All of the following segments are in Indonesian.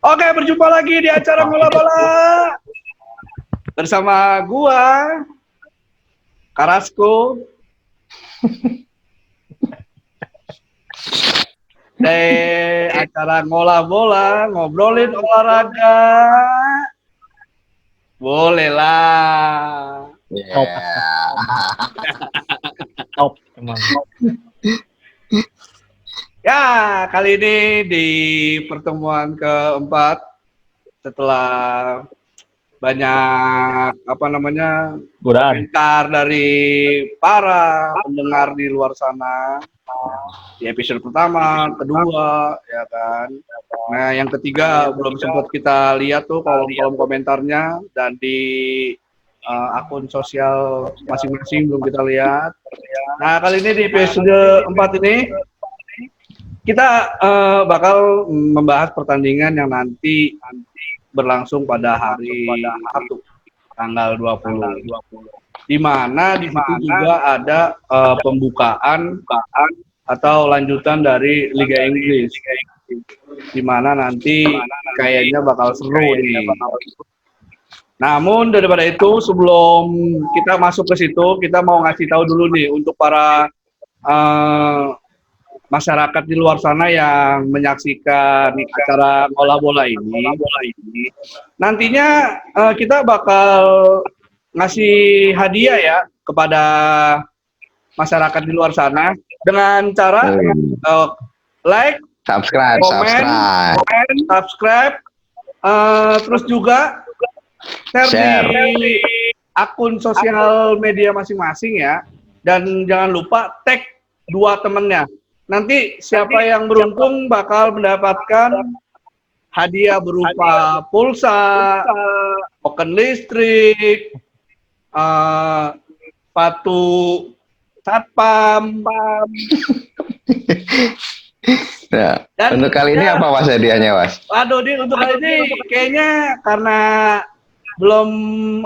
Oke, berjumpa lagi di acara Bola Bola bersama gua Karasko dari acara Ngolah Bola, ngobrolin olahraga. Boleh lah. Top emang. Ya, kali ini di pertemuan keempat setelah banyak komentar dari para pendengar di luar sana di episode pertama, kedua, ya kan. Nah, yang ketiga belum sempat kita lihat tuh kolom komentarnya dan di akun sosial masing-masing belum kita lihat. Nah, kali ini di episode 4 ini kita bakal membahas pertandingan yang nanti berlangsung pada hari Sabtu tanggal 20. Di mana di situ juga ada pembukaan atau lanjutan dari Liga Inggris. Di mana nanti kayaknya bakal seru nih. Namun daripada itu, sebelum kita masuk ke situ, kita mau ngasih tahu dulu nih untuk para masyarakat di luar sana yang menyaksikan acara Ngolah Bola ini. Nantinya kita bakal ngasih hadiah ya kepada masyarakat di luar sana dengan cara like, subscribe, terus juga share di akun sosial media masing-masing ya, dan jangan lupa tag 2 temennya. Nanti siapa yang beruntung bakal mendapatkan hadiah berupa pulsa, token listrik, sepatu satpam. Ya, dan untuk kali ini apa Mas hadiahnya, Mas? Waduh, untuk kali ini kayaknya karena belum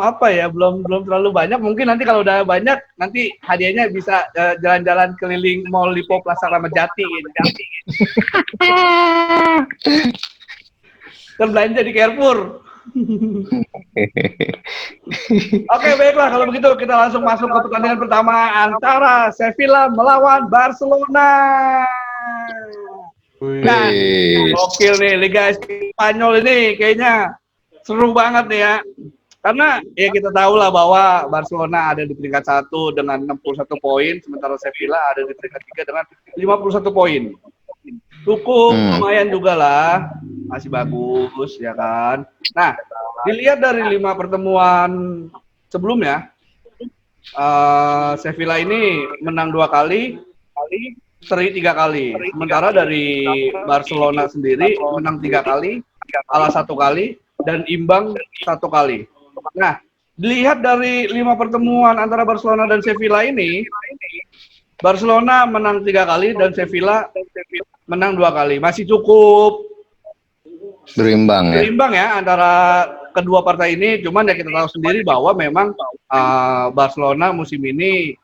terlalu banyak. Mungkin nanti kalau udah banyak, nanti hadiahnya bisa jalan-jalan keliling Mall Lipo Plaza Ramadjati gitu. Dan belanja di Carrefour. Oke, baiklah kalau begitu kita langsung masuk ke pertandingan pertama antara Sevilla melawan Barcelona. Nah, gokil nih Liga Spanyol ini kayaknya seru banget nih ya. Karena ya kita tahu lah bahwa Barcelona ada di peringkat 1 dengan 61 poin, sementara Sevilla ada di peringkat 3 dengan 51 poin. Cukup lumayan juga lah, masih bagus ya kan. Nah, dilihat dari 5 pertemuan sebelumnya, Sevilla ini menang 2 kali, seri 3 kali. Sementara dari Barcelona sendiri menang 3 kali, kalah 1 kali, dan imbang 1 kali. Nah, dilihat dari 5 pertemuan antara Barcelona dan Sevilla ini, Barcelona menang 3 kali dan Sevilla menang 2 kali. Masih cukup berimbang ya antara kedua partai ini. Cuman ya kita tahu sendiri bahwa memang Barcelona musim ini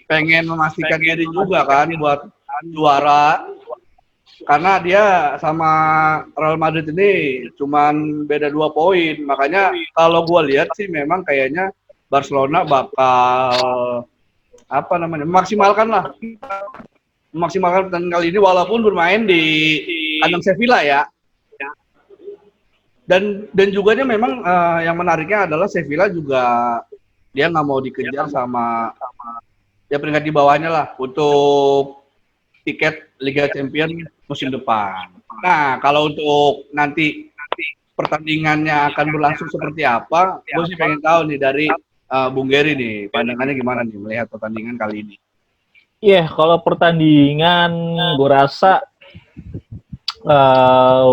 pengen memastikan diri juga kan buat juara. Karena dia sama Real Madrid ini cuman beda 2 poin. Makanya kalau gue lihat sih memang kayaknya Barcelona bakal memaksimalkan pertandingan kali ini walaupun bermain di kandang Sevilla ya. Dan juga dia memang yang menariknya adalah Sevilla juga dia nggak mau dikejar sama ya peringkat di bawahnya lah untuk tiket Liga Champions musim depan. Nah, kalau untuk nanti pertandingannya akan berlangsung seperti apa, gue sih pengen tahu nih dari Bung Geri nih, pandangannya gimana nih melihat pertandingan kali ini? Iya, kalau pertandingan gue rasa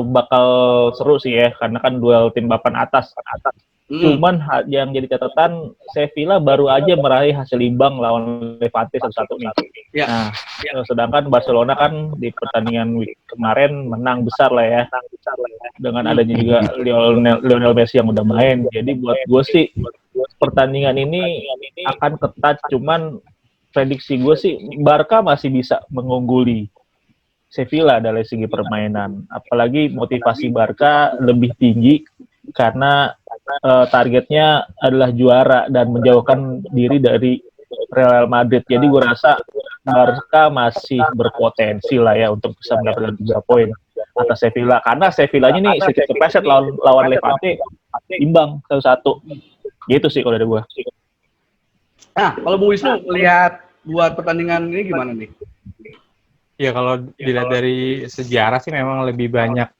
bakal seru sih ya, karena kan duel tim papan atas. Cuman yang jadi catatan, Sevilla baru aja meraih hasil imbang lawan Levante 1-1 nih. Ya. Nah, sedangkan Barcelona kan di pertandingan week kemarin menang besar lah ya. Dengan adanya juga Lionel Messi yang udah main. Jadi buat gue sih pertandingan ini akan ketat, cuman prediksi gue sih Barca masih bisa mengungguli Sevilla dari segi permainan. Apalagi motivasi Barca lebih tinggi karena targetnya adalah juara dan menjauhkan diri dari Real Madrid. Jadi gue rasa Barca masih berpotensi lah ya untuk bisa mendapatkan 3 poin atas Sevilla. Karena Sevillanya nih sedikit kepleset lawan Levante imbang 1-1. Gitu sih kalau dari gue. Nah, kalau Bu Wisnu lihat buat pertandingan ini gimana nih? Ya kalau dilihat dari sejarah sih memang lebih banyak,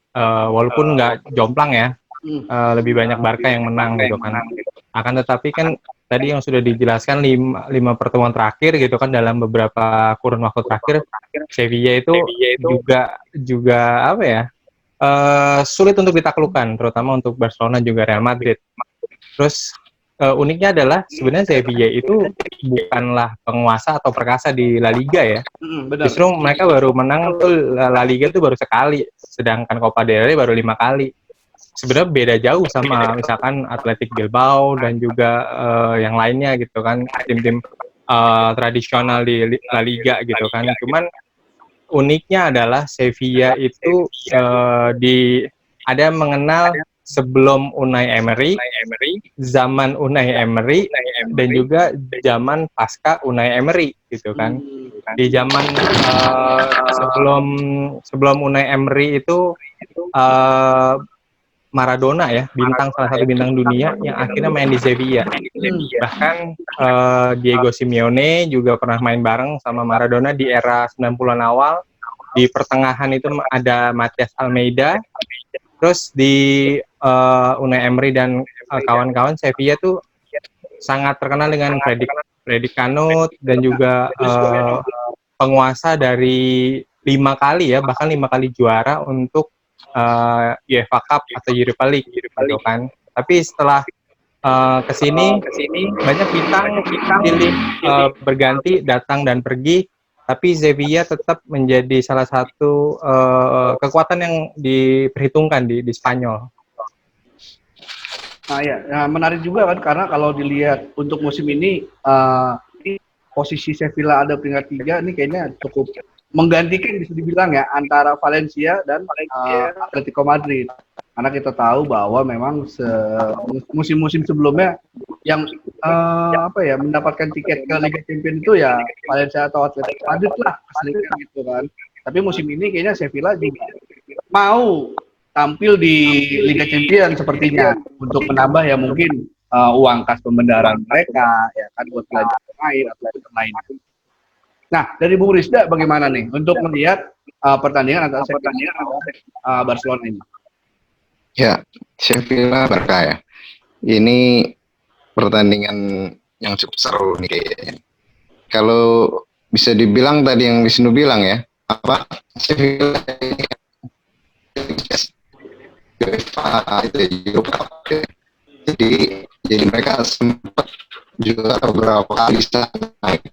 walaupun nggak jomplang ya, lebih banyak Barca yang menang gitu kan. Akan tetapi kan tadi yang sudah dijelaskan 5 pertemuan terakhir gitu kan, dalam beberapa kurun waktu terakhir Sevilla itu juga apa ya, sulit untuk ditaklukkan, terutama untuk Barcelona juga Real Madrid. Terus uniknya adalah sebenarnya Sevilla itu bukanlah penguasa atau perkasa di La Liga ya. Justru mereka baru menang tuh La Liga tuh baru sekali, sedangkan Copa del Rey baru 5 kali. Sebenarnya beda jauh sama misalkan Athletic Bilbao dan juga yang lainnya gitu kan, tim-tim tradisional di La Liga gitu kan. Cuman uniknya adalah Sevilla itu ada mengenal sebelum Unai Emery, zaman Unai Emery, dan juga zaman pasca Unai Emery gitu kan. Di zaman sebelum Unai Emery itu Maradona ya, salah satu bintang dunia yang akhirnya main di Sevilla. Bahkan Diego Simeone juga pernah main bareng sama Maradona di era 90-an awal. Di pertengahan itu ada Matias Almeida. Terus di Unai Emery dan kawan-kawan, Sevilla tuh sangat terkenal dengan Freddy Canut dan juga penguasa dari 5 kali ya, bahkan 5 kali juara untuk UEFA Cup atau Europa League gitu kan. Tapi setelah kesini banyak bintang pilih berganti, datang dan pergi, tapi Sevilla tetap menjadi salah satu kekuatan yang diperhitungkan di Spanyol. Nah ya, menarik juga kan, karena kalau dilihat untuk musim ini posisi Sevilla ada peringkat 3 ini kayaknya cukup menggantikan, bisa dibilang ya, antara Valencia dan Atletico Madrid. Karena kita tahu bahwa memang musim-musim sebelumnya yang mendapatkan tiket ke Liga Champions itu ya Valencia atau Atletico Madrid lah keselipnya gitu kan. Tapi musim ini kayaknya Sevilla juga mau tampil di Liga Champions sepertinya untuk menambah ya mungkin uang kas pembendaharaan mereka ya kan, buat belanja pemain atau lainnya. Nah, dari Bung Rizda bagaimana nih untuk melihat pertandingan antara Sevilla dan Barcelona ini? Ya, Sevilla Barca ya. Ini pertandingan yang cukup seru nih kayaknya. Kalau bisa dibilang tadi yang Wisnu bilang ya, Sevilla itu Europa. Jadi mereka sempat juga beberapa kali naik.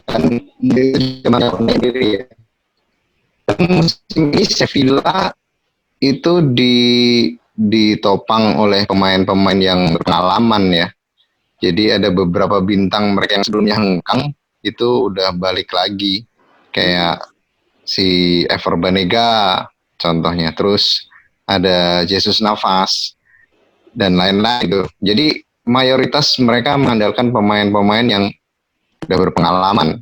Dan diri ya. Musim ini Sevilla itu ditopang oleh pemain-pemain yang berpengalaman ya. Jadi ada beberapa bintang mereka yang sebelumnya hengkang itu udah balik lagi, kayak si Ever Banega contohnya, terus ada Jesus Navas dan lain-lain gitu. Jadi mayoritas mereka mengandalkan pemain-pemain yang udah berpengalaman,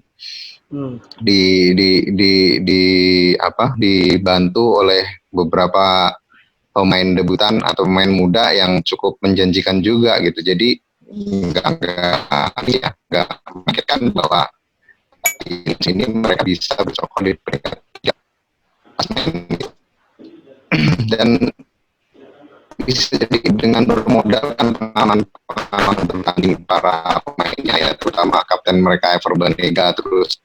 dibantu oleh beberapa pemain debutan atau pemain muda yang cukup menjanjikan juga gitu. Jadi nggak memikirkan bahwa di sini mereka bisa bercokol di peringkat 3 dan bisa jadi dengan bermodalkan pengalaman bertanding para pemainnya ya, terutama kapten mereka Ever Banega, terus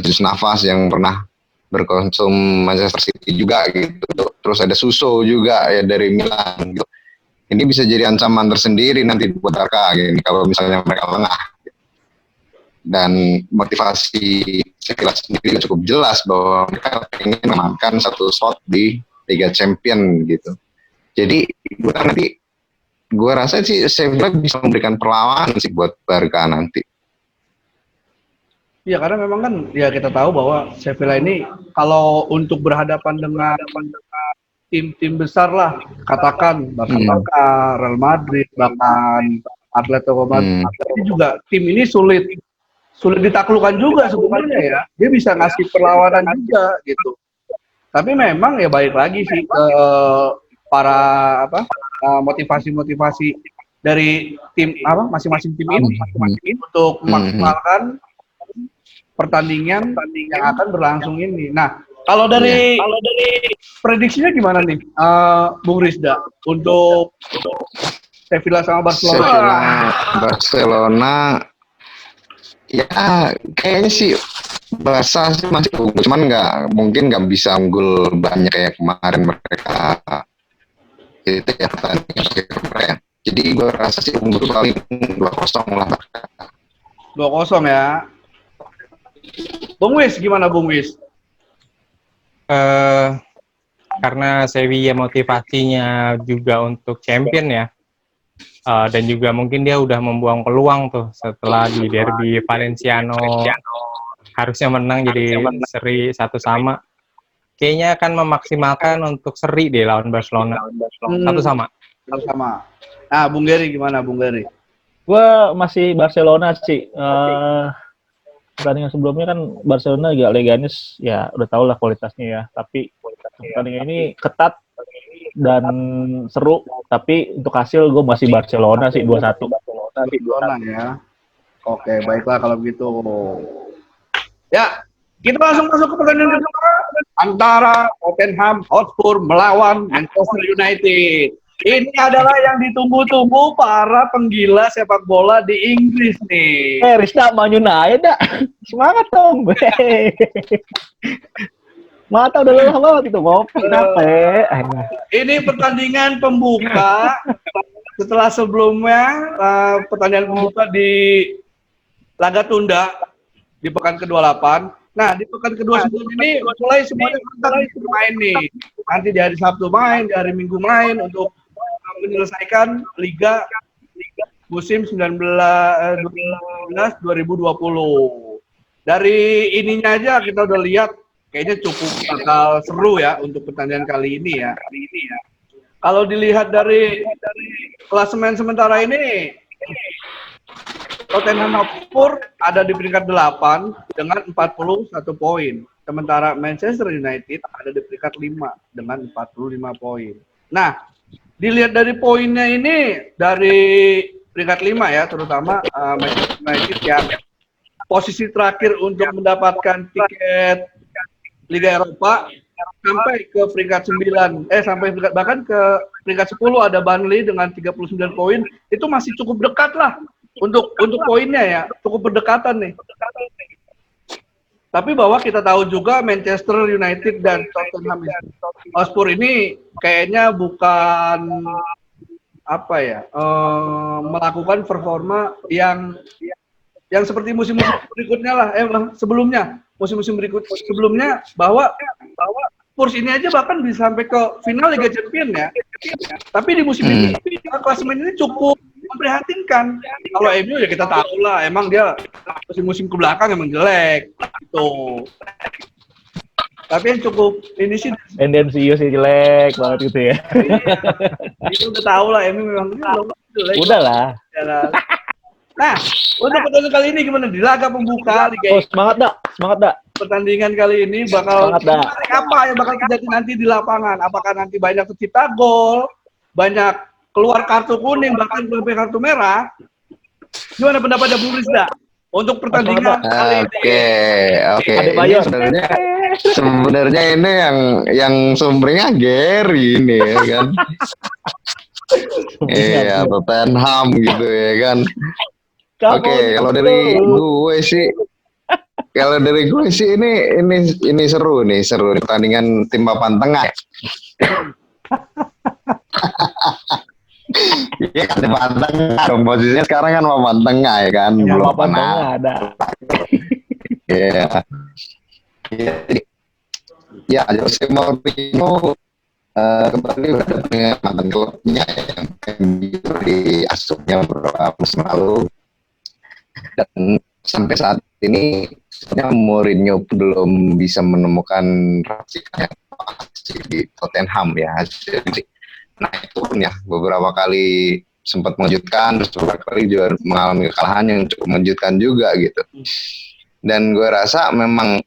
Jesus Navas yang pernah berkonsum Manchester City juga gitu, terus ada Suso juga ya dari Milan gitu. Ini bisa jadi ancaman tersendiri nanti buat Barca gitu, kalau misalnya mereka lengah. Dan motivasi Sevilla sendiri cukup jelas bahwa mereka ingin mengamankan satu slot di Liga Champions gitu. Jadi gue rasa sih Sevilla bisa memberikan perlawanan sih buat Barca nanti. Ya karena memang kan ya kita tahu bahwa Sevilla ini kalau untuk berhadapan dengan tim-tim besar lah, katakan Barcelona, Real Madrid, bahkan Atletico Madrid, ini juga tim ini sulit ditaklukkan juga sebenarnya ya. Dia bisa ngasih perlawanan juga gitu. Tapi memang ya balik lagi sih ke para motivasi-motivasi dari tim masing-masing tim ini untuk memaksimalkan pertandingan yang akan berlangsung ini. Nah, kalau dari prediksinya gimana nih, Bung Rizda untuk Sevilla sama Barcelona? Barcelona, ya kayaknya sih Barca sih masih unggul, cuman mungkin nggak bisa unggul banyak kayak kemarin mereka itu ya pertandingan ya. Jadi gue rasa sih unggul paling 2-0 lah. 2-0 ya. Bung Wis, gimana Bung Wis? Karena Sevilla motivasinya juga untuk champion ya, dan juga mungkin dia udah membuang peluang tuh setelah di derby Valenciano harusnya menang jadi seri 1-1. Kayaknya akan memaksimalkan untuk seri deh lawan Barcelona. 1-1. 1-1. Nah, Bung Geri gimana Bung Geri? Gue masih Barcelona sih. Pertandingan sebelumnya kan Barcelona juga Leganes ya udah tau lah kualitasnya ya. Tapi pertandingan ini ketat dan seru. Tapi untuk hasil gue masih Barcelona sih 2-1. Barcelona ya. Oke, baiklah kalau begitu. Ya, kita langsung masuk ke pertandingan kedua antara Tottenham Hotspur melawan Manchester United. Ini adalah yang ditunggu-tunggu para penggila sepak bola di Inggris nih. Rizda Man United dah. Semangat dong. Mata udah lelah banget itu ngopi capek. Ini pertandingan pembuka setelah sebelumnya pertandingan pembuka di laga tunda di pekan ke-28. Nah, di pekan kedua sebelum ini mulai semuanya bermain nih. Nanti di hari Sabtu main, di hari Minggu main untuk menyelesaikan liga musim 2019-2020. Dari ininya aja kita udah lihat kayaknya cukup bakal seru ya untuk pertandingan kali ini ya. Kalau dilihat dari klasemen sementara ini, Tottenham Hotspur ada di peringkat 8 dengan 41 poin. Sementara Manchester United ada di peringkat 5 dengan 45 poin. Nah, dilihat dari poinnya ini dari peringkat 5 ya, terutama Manchester United yang posisi terakhir untuk mendapatkan tiket Liga Eropa sampai ke peringkat 9, bahkan ke peringkat 10 ada Burnley dengan 39 poin, itu masih cukup dekat lah untuk poinnya ya, cukup berdekatan nih. Tapi bahwa kita tahu juga Manchester United dan Tottenham Hotspur ini kayaknya bukan melakukan performa yang seperti musim-musim berikutnya lah, sebelumnya musim-musim sebelumnya bahwa Spurs ini aja bahkan bisa sampai ke final Liga Champions ya. Tapi di musim ini klasemen ini cukup memprihatinkan. Kalau MU ya kita tahu lah, emang dia musim-musim ke belakang emang jelek gitu. Tapi yang cukup ini sih tendensius sih jelek banget gitu ya. Itu udah tahu lah, MU memang jelek. Udah lah. Nah, untuk pertandingan kali ini gimana? Di laga pembuka Liga Inggris. Semangat dah. Pertandingan kali ini bakal apa yang bakal terjadi nanti di lapangan? Apakah nanti banyak tercipta gol, banyak keluar kartu kuning, bahkan sampai kartu merah? Gimana pendapatnya Bung Rizda untuk pertandingan kali ini? Oke. Sebenarnya ini yang sumbernya Gary ini ya kan. Iya, Tottenham gitu ya kan. Oke, kalau dari gue sih ini seru pertandingan tim papan tengah. Iya kan papan tengah, posisinya sekarang kan papan tengah ya kan, ya, belum papan tengah ada. Iya. Ya, Jose Mourinho kembali berada dengan mantan klubnya yang di asuhnya beberapa musim lalu, dan sampai saat ini sebenarnya Mourinho belum bisa menemukan racikan yang pas di Tottenham ya, hasil naik turun ya, beberapa kali sempat mengejutkan, terus beberapa kali juga mengalami kekalahan yang cukup mengejutkan juga gitu. Dan gue rasa memang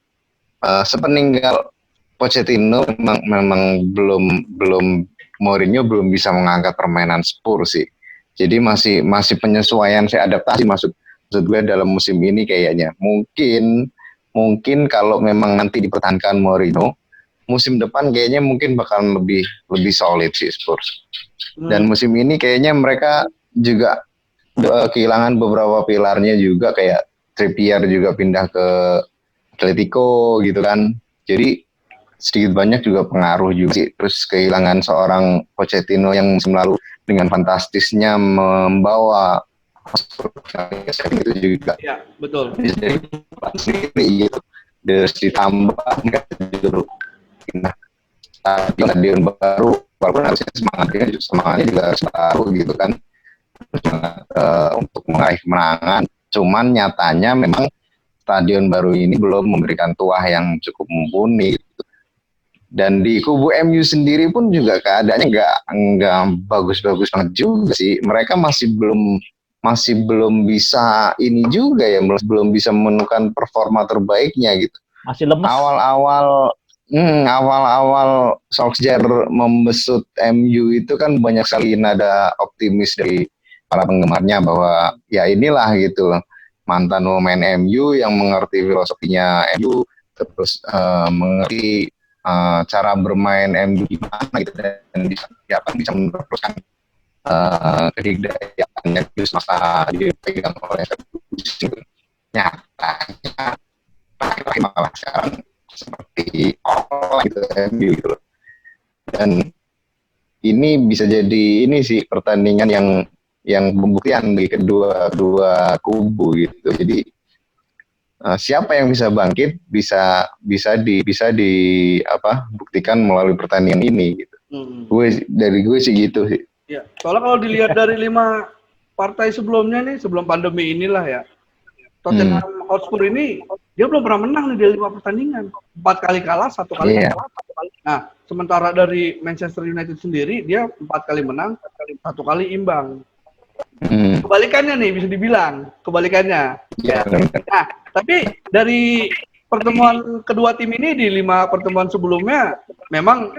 sepeninggal Pochettino memang belum Mourinho belum bisa mengangkat permainan Spurs sih. Jadi masih penyesuaian, saya adaptasi maksud gue dalam musim ini kayaknya. Mungkin kalau memang nanti dipertahankan Mourinho, musim depan kayaknya mungkin bakal lebih solid sih Spurs. Dan musim ini kayaknya mereka juga kehilangan beberapa pilarnya juga, kayak Trippier juga pindah ke Atletico gitu kan. Jadi sedikit banyak juga pengaruh juga sih. Terus kehilangan seorang Pochettino yang musim lalu dengan fantastisnya membawa itu juga. Ya, betul. Jadi sendiri gitu. Terus ditambah juga pindah stadion baru, walaupun harusnya semangatnya juga harus baru gitu kan, untuk meraih kemenangan. Cuman nyatanya memang stadion baru ini belum memberikan tuah yang cukup mumpuni gitu. Dan di kubu MU sendiri pun juga keadaannya nggak bagus-bagus banget juga sih. Mereka masih belum bisa ini juga ya, belum bisa menemukan performa terbaiknya gitu. Masih lemes. Awal-awal Solskjaer membesut MU itu kan banyak sekali nada optimis dari para penggemarnya bahwa ya inilah gitu mantan pemain MU yang mengerti filosofinya MU, terus mengerti cara bermain MU gimana gitu, dan bisa meneruskan kedikdayaannya terus masa dipegang oleh nyatanya terakhir malah sekarang seperti gitu MU gitu. Dan ini bisa jadi ini sih pertandingan yang pembuktian bagi kedua kubu gitu. Jadi siapa yang bisa bangkit bisa buktikan melalui pertandingan ini gitu. Dari gue sih gitu sih. Ya, soalnya kalau dilihat dari 5 partai sebelumnya nih, sebelum pandemi inilah ya, Tottenham Hotspur ini dia belum pernah menang nih dari 5 pertandingan. 4 kali kalah, 1 kali kalah, 1 kali. Nah, sementara dari Manchester United sendiri dia 4 kali menang, 1 kali imbang. Kebalikannya nih, bisa dibilang kebalikannya. Ya. Nah, tapi dari pertemuan kedua tim ini di 5 pertemuan sebelumnya memang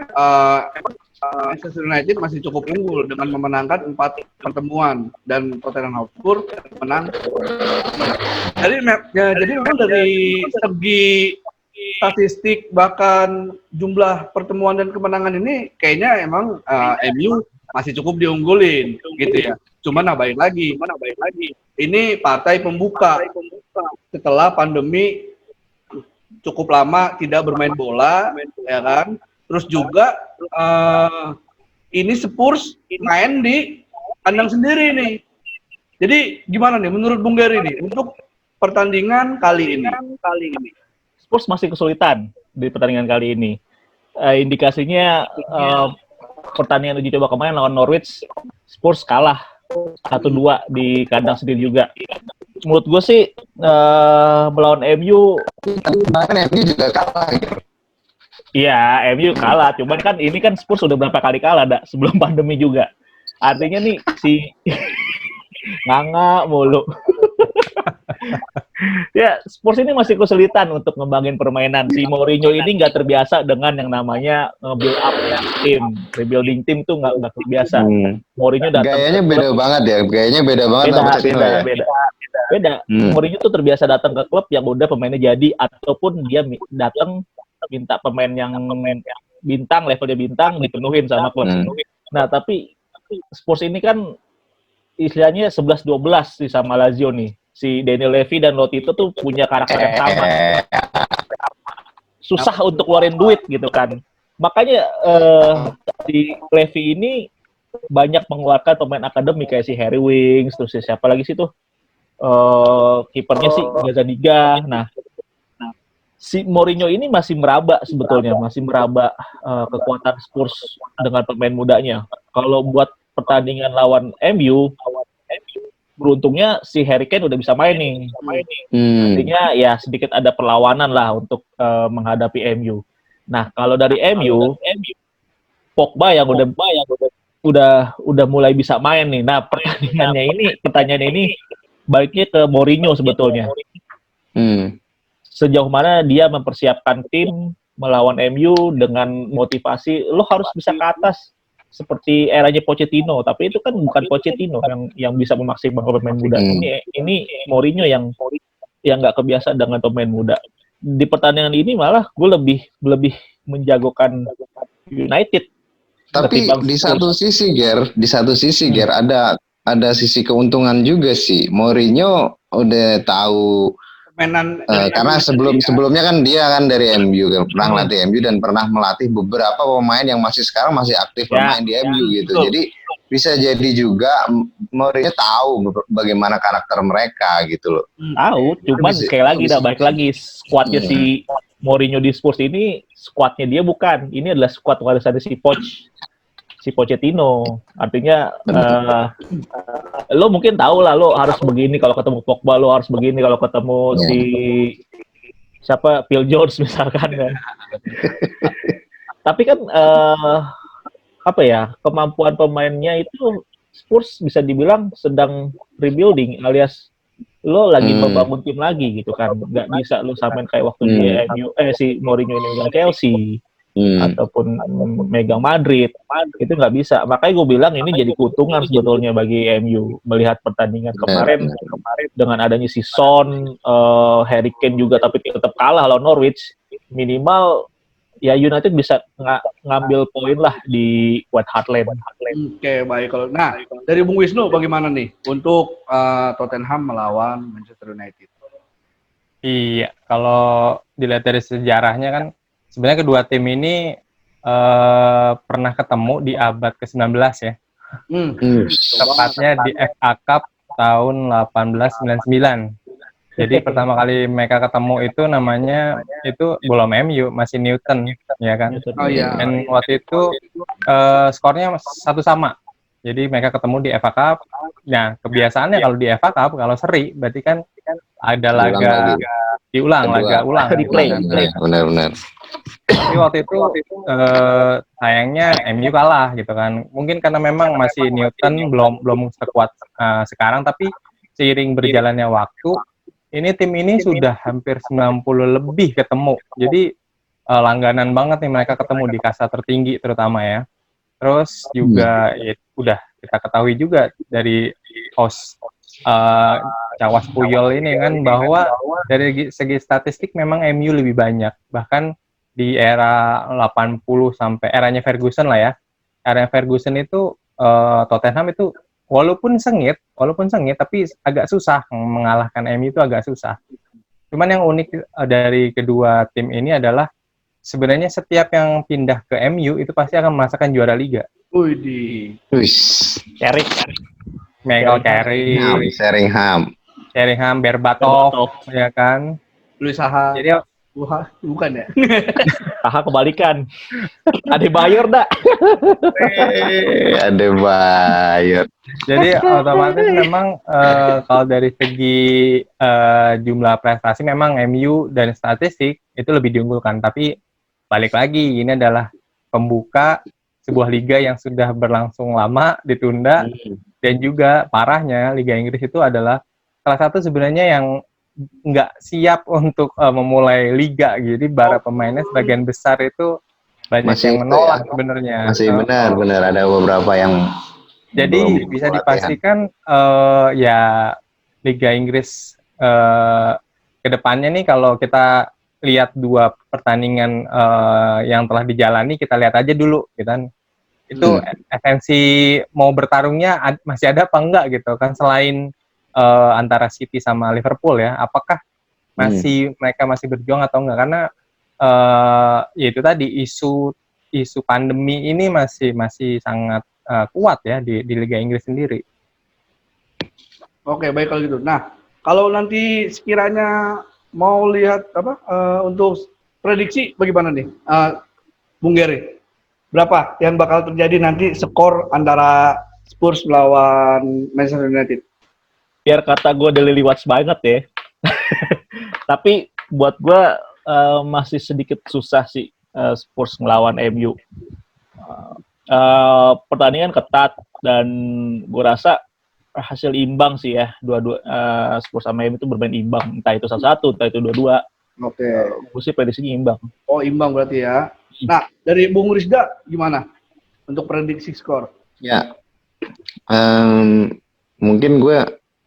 Manchester United masih cukup unggul dengan memenangkan 4 pertemuan dan Tottenham Hotspur menang. Jadi memang dari segi statistik bahkan jumlah pertemuan dan kemenangan ini kayaknya emang MU masih cukup diunggulin gitu ya. Cuman balik lagi. Ini partai pembuka setelah pandemi cukup lama tidak bermain bola, ya kan? Terus juga ini Spurs main di kandang sendiri nih. Jadi gimana nih menurut Bung Gary nih untuk pertandingan kali ini? Spurs masih kesulitan di pertandingan kali ini. Indikasinya pertandingan uji coba kemarin lawan Norwich, Spurs kalah 1-2 di kandang sendiri juga. Menurut gue sih melawan MU juga kalah gitu. Iya, MU kalah. Cuman kan ini kan Spurs udah berapa kali kalah sebelum pandemi juga. Artinya nih si nganga mulu. Ya, Spurs ini masih kesulitan untuk ngembangin permainan. Si Mourinho ini nggak terbiasa dengan yang namanya nge-build up tim. Rebuilding tim tuh nggak terbiasa. Mourinho datang. Gayanya beda banget ya. Beda. Mourinho tuh terbiasa datang ke klub yang udah pemainnya jadi, ataupun dia datang minta pemain yang bintang, levelnya bintang, dipenuhin sama klub. Nah, tapi Spurs ini kan istilahnya 11-12 sih sama Lazio nih. Si Daniel Levy dan Lotito tuh punya karakter yang sama. Susah untuk keluarin duit gitu kan. Makanya si Levy ini banyak mengeluarkan pemain akademi kayak si Harry Winks, terus siapa lagi sih tuh? Kipernya sih Gazzaniga. Nah, si Mourinho ini masih meraba sebetulnya, kekuatan Spurs dengan pemain mudanya. Kalau buat pertandingan lawan MU, beruntungnya si Harry Kane udah bisa main nih. Artinya ya sedikit ada perlawanan lah untuk menghadapi MU. Nah, kalau dari MU, Pogba yang udah mulai bisa main nih. Nah, pertanyaannya ini baiknya ke Mourinho sebetulnya. Sejauh mana dia mempersiapkan tim melawan MU dengan motivasi lo harus bisa ke atas seperti eranya Pochettino, tapi itu kan bukan Pochettino yang bisa memaksimalkan pemain muda. Ini Mourinho yang nggak kebiasa dengan pemain muda. Di pertandingan ini malah gue lebih menjagokan United. Tapi di satu sisi Ger, ada sisi keuntungan juga sih. Mourinho udah tahu karena sebelumnya kan dia kan dari MU kan pernah melatih MU dan pernah melatih beberapa pemain yang sekarang masih aktif bermain di MU gitu. Jadi bisa jadi juga Mourinho tahu bagaimana karakter mereka gitu loh. Tahu, cuman sekali lagi balik lagi skuadnya si Mourinho di Spurs ini skuadnya dia bukan. Ini adalah skuad warisan si Pochettino. Artinya lo mungkin tahu lah lo harus begini kalau ketemu Pogba, lo harus begini kalau ketemu si siapa Phil Jones misalkan kan. Tapi kan kemampuan pemainnya itu Spurs bisa dibilang sedang rebuilding alias lo lagi membangun tim lagi gitu kan. Nggak bisa lo samain kayak waktu si Mourinho ini megang Chelsea ataupun megang Madrid, itu nggak bisa. Makanya gue bilang ini jadi keuntungan sebetulnya bagi MU melihat pertandingan kemarin dengan adanya si Son, Harry Kane juga tapi tetap kalah lawan Norwich. Minimal ya United bisa ngambil poin lah di White Hart Lane. Oke, baik. Kalau dari Bung Wisnu bagaimana nih untuk Tottenham melawan Manchester United? Iya, kalau dilihat dari sejarahnya kan sebenarnya kedua tim ini pernah ketemu di abad ke-19 ya. Tepatnya di FA Cup tahun 1899. Jadi pertama kali mereka ketemu itu namanya itu belum MU, masih Newton, ya kan? Oh, iya. Dan waktu itu skornya 1-1. Jadi mereka ketemu di FA Cup. Nah, kebiasaannya kalau di FA Cup kalau seri berarti kan ada laga ulang, replay. Benar. Tapi waktu itu sayangnya MU kalah gitu kan. Mungkin karena memang masih Newton belum sekuat sekarang, tapi seiring berjalannya waktu tim ini sudah hampir 90 lebih ketemu. Jadi langganan banget nih mereka ketemu di kasta tertinggi terutama ya. Terus juga udah kita ketahui juga dari host Cawas Puyol ini kan bahwa dari segi statistik memang MU lebih banyak. Bahkan di era 80 sampai eranya Ferguson lah ya. Era Ferguson itu Tottenham itu walaupun sengit tapi agak susah mengalahkan MU itu agak susah. Cuman yang unik dari kedua tim ini adalah sebenarnya setiap yang pindah ke MU itu pasti akan merasakan juara liga. Michael Carrick, Sheringham, Berbatov, ya kan? Luis Saha. Jadi bukan ya? Saha kebalikan. Adebayor dah. Adebayor. Jadi otomatis memang kalau dari segi jumlah prestasi memang MU dan statistik itu lebih diunggulkan. Tapi balik lagi ini adalah pembuka sebuah liga yang sudah berlangsung lama ditunda dan juga parahnya Liga Inggris itu adalah salah satu sebenarnya yang nggak siap untuk memulai liga. Jadi para pemainnya sebagian besar itu banyak yang menolak sebenarnya. Masih benar ada beberapa yang jadi bisa dipastikan ya Liga Inggris kedepannya nih kalau kita lihat dua pertandingan yang telah dijalani, kita lihat aja dulu gitu kan. Itu esensi mau bertarungnya masih ada apa enggak gitu kan, selain antara City sama Liverpool ya, apakah mereka masih berjuang atau enggak, karena ya itu tadi isu pandemi ini masih sangat kuat ya di Liga Inggris sendiri. Oke, baik kalau gitu. Nah, kalau nanti sekiranya mau lihat untuk prediksi bagaimana nih, Bung Gary? Berapa yang bakal terjadi nanti skor antara Spurs melawan Manchester United? biar kata gue daily watch banget ya. Tapi buat gue masih sedikit susah sih Spurs ngelawan MU. Pertandingan ketat dan gue rasa hasil imbang sih ya. Dua-dua Spurs sama MU itu bermain imbang, entah itu 1-1, entah itu 2-2. Oke. Gue sih prediksinya imbang. Oh, imbang berarti ya. Nah, dari Bung Rizda gimana untuk prediksi skor? Ya, mungkin gue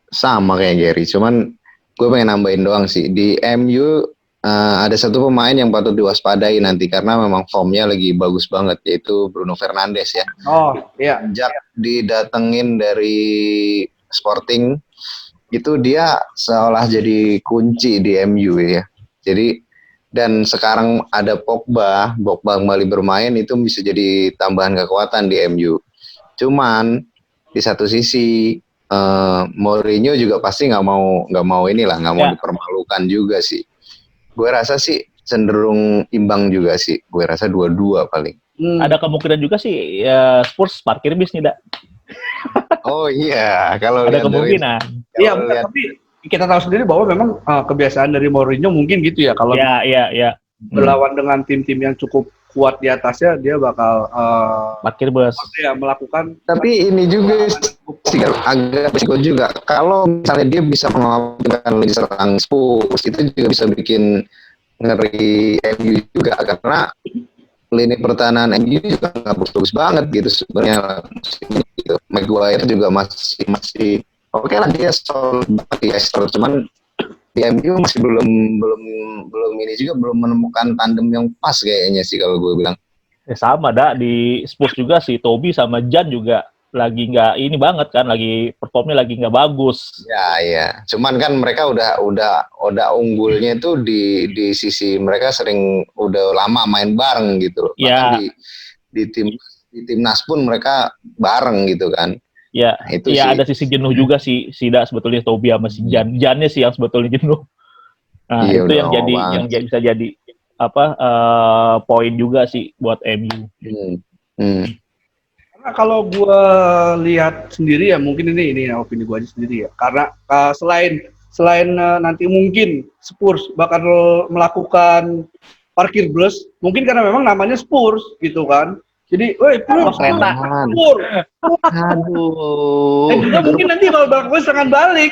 sama kayak Gary, cuman gue pengen nambahin doang sih. Di MU ada satu pemain yang patut diwaspadai nanti karena memang formnya lagi bagus banget, yaitu Bruno Fernandes ya. Oh iya. Sejak didatengin dari Sporting itu dia seolah jadi kunci di MU ya. Jadi dan sekarang ada Pogba kembali bermain, itu bisa jadi tambahan kekuatan di MU. Cuman di satu sisi Mourinho juga pasti nggak mau dipermalukan juga sih. Gue rasa sih cenderung imbang juga sih. Gue rasa 2-2 paling. Ada kemungkinan juga sih ya, Spurs parkir bis nih, Oh iya, kalau ada kemungkinan. Iya, tapi kita tahu sendiri bahwa memang kebiasaan dari Mourinho mungkin gitu ya, kalau berlawan dengan tim-tim yang cukup kuat di atasnya, dia bakal parkir bus. Ya, melakukan. Tapi ini juga sih agak risiko juga. Kalau misalnya dia bisa mengamankan lini serang Spurs, itu juga bisa bikin ngeri MU juga, karena lini pertahanan MU juga nggak bagus banget gitu sebenarnya. Gitu. Maguire juga masih oke lah, dia solid di Leicester, cuman di MU masih belum ini juga, belum menemukan tandem yang pas kayaknya sih kalau gue bilang. Ya sama di Spurs juga sih, Toby sama Jan juga lagi nggak ini banget kan, lagi performnya lagi nggak bagus. Ya. Cuman kan mereka udah unggulnya itu di sisi mereka sering udah lama main bareng gitu. Bahkan di timnas pun mereka bareng gitu kan. Ya, nah, itu ya sih. Ada sisi jenuh juga sih sebetulnya Toby sama si Jannya sih yang sebetulnya jenuh. Nah, iya, itu yang bisa jadi poin juga sih buat MU. Karena kalau gue lihat sendiri ya, mungkin ini opini gue aja sendiri ya. Karena selain nanti mungkin Spurs bakal melakukan parkir bus, mungkin karena memang namanya Spurs gitu kan. Jadi, Spurs. Aduh. Juga mungkin nanti kalau bagus dengan balik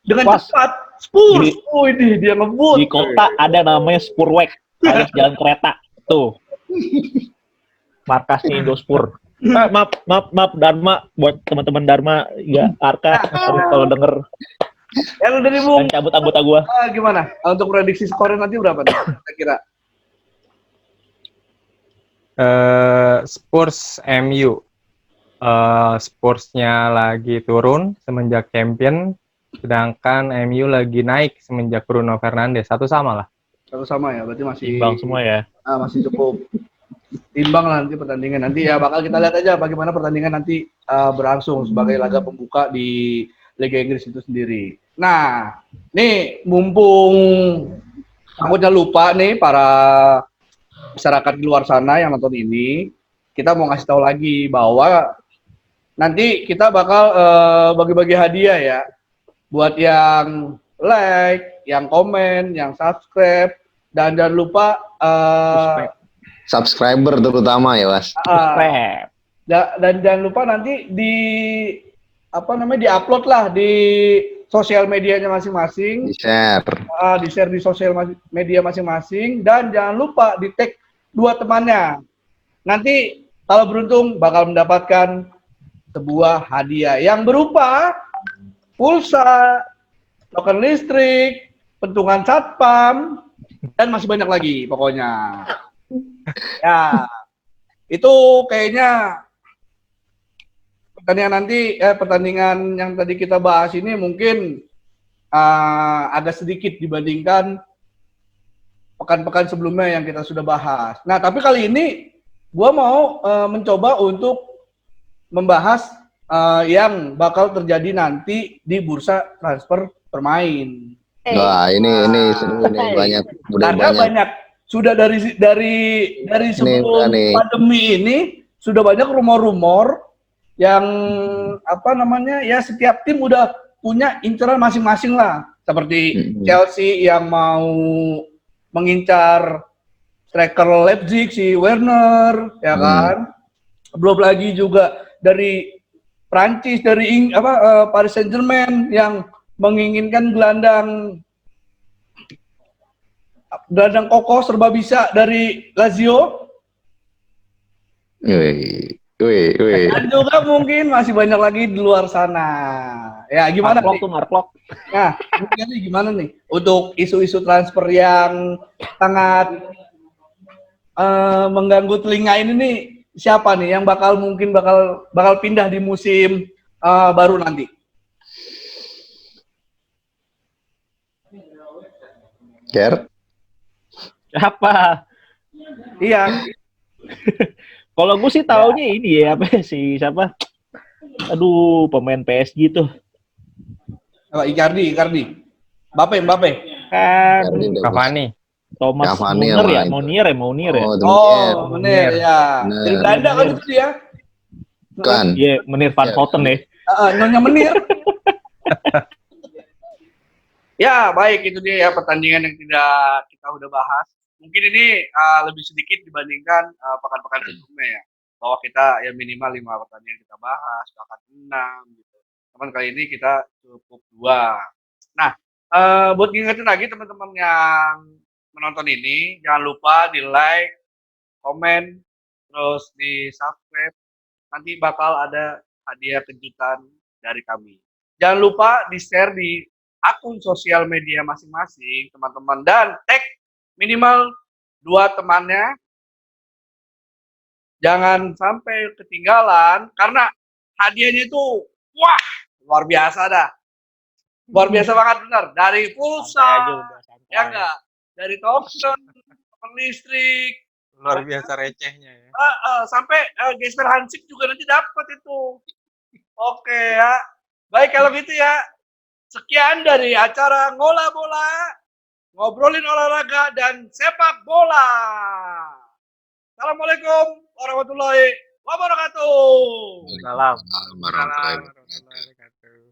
dengan cepat Spurs. Ini dia ngebut. Di kota ada namanya Spurweg, harus jalan kereta tuh. Markasnya Indospur. Maaf Dharma, buat teman-teman Dharma ya, Arka kalau denger. Yang dari Bung cabut anggota gua. Gimana? Untuk prediksi skornya nanti berapa nih kira-kira? Spurs MU. Spursnya lagi turun semenjak champion, sedangkan MU lagi naik semenjak Bruno Fernandes. Satu sama lah. Satu sama ya, berarti masih imbang semua ya. Masih cukup imbang lah nanti pertandingan. Nanti ya bakal kita lihat aja bagaimana pertandingan nanti berlangsung sebagai laga pembuka di Liga Inggris itu sendiri. Nah, nih mumpung takutnya lupa nih para masyarakat di luar sana yang nonton ini, kita mau ngasih tahu lagi bahwa nanti kita bakal bagi-bagi hadiah ya buat yang like, yang komen, yang subscribe, dan jangan lupa subscriber terutama ya, Mas. Dan jangan lupa nanti di-upload lah di sosial medianya masing-masing. Di-share di sosial media masing-masing, dan jangan lupa di-tag 2 temannya. Nanti kalau beruntung bakal mendapatkan sebuah hadiah yang berupa pulsa, token listrik, pentungan satpam, dan masih banyak lagi pokoknya. Ya, itu kayaknya pertandingan yang tadi kita bahas ini mungkin agak sedikit dibandingkan pekan-pekan sebelumnya yang kita sudah bahas. Nah, tapi kali ini gue mau mencoba untuk membahas yang bakal terjadi nanti di bursa transfer pemain. Wah, ini seru nih, banyak. Sudah dari sebelum pandemi ini sudah banyak rumor-rumor yang ya setiap tim udah punya inceran masing-masing lah. Seperti Chelsea yang mau mengincar striker Leipzig si Werner, ya kan. Belum lagi juga dari Prancis, dari Paris Saint-Germain yang menginginkan gelandang kokoh serba bisa dari Lazio. Dan juga mungkin masih banyak lagi di luar sana. Ya gimana nih? Mark Lok. Nah, mungkin gimana nih untuk isu-isu transfer yang sangat mengganggu telinga ini nih, siapa nih yang bakal pindah di musim baru nanti? Ger? Apa? Iya. Kalau gue sih taunya ini ya, apa sih, siapa? Aduh, pemain PSG tuh. Icardi. Mbappe. Kan Cavani. Thomas Muller ya, Mounier ya. Oh, Mounier ya. Dari Belanda kan itu dia. Bukan. Iya, Menir van Houten ya. Nyonya Menir. Ya, baik, itu dia ya pertandingan yang tidak kita udah bahas. Mungkin ini lebih sedikit dibandingkan pekan-pekan sebelumnya ya. Bahwa kita ya minimal 5 pertandingan kita bahas, bahkan 6 gitu. Cuman kali ini kita cukup 2. Nah, buat ngingetin lagi teman-teman yang menonton ini, jangan lupa di like, komen, terus di subscribe. Nanti bakal ada hadiah kejutan dari kami. Jangan lupa di share di akun sosial media masing-masing teman-teman dan tag minimal 2 temannya. Jangan sampai ketinggalan karena hadiahnya itu wah luar biasa dah. Luar biasa banget benar. Dari pulsa, ya enggak? Dari token, listrik, Luar biasa recehnya ya. sampai gesper handshake juga nanti dapat itu. Oke ya. Baik kalau gitu ya. Sekian dari acara Ngola Bola, ngobrolin olahraga dan sepak bola. Assalamualaikum warahmatullahi wabarakatuh. Salam. Warahmatullahi wabarakatuh.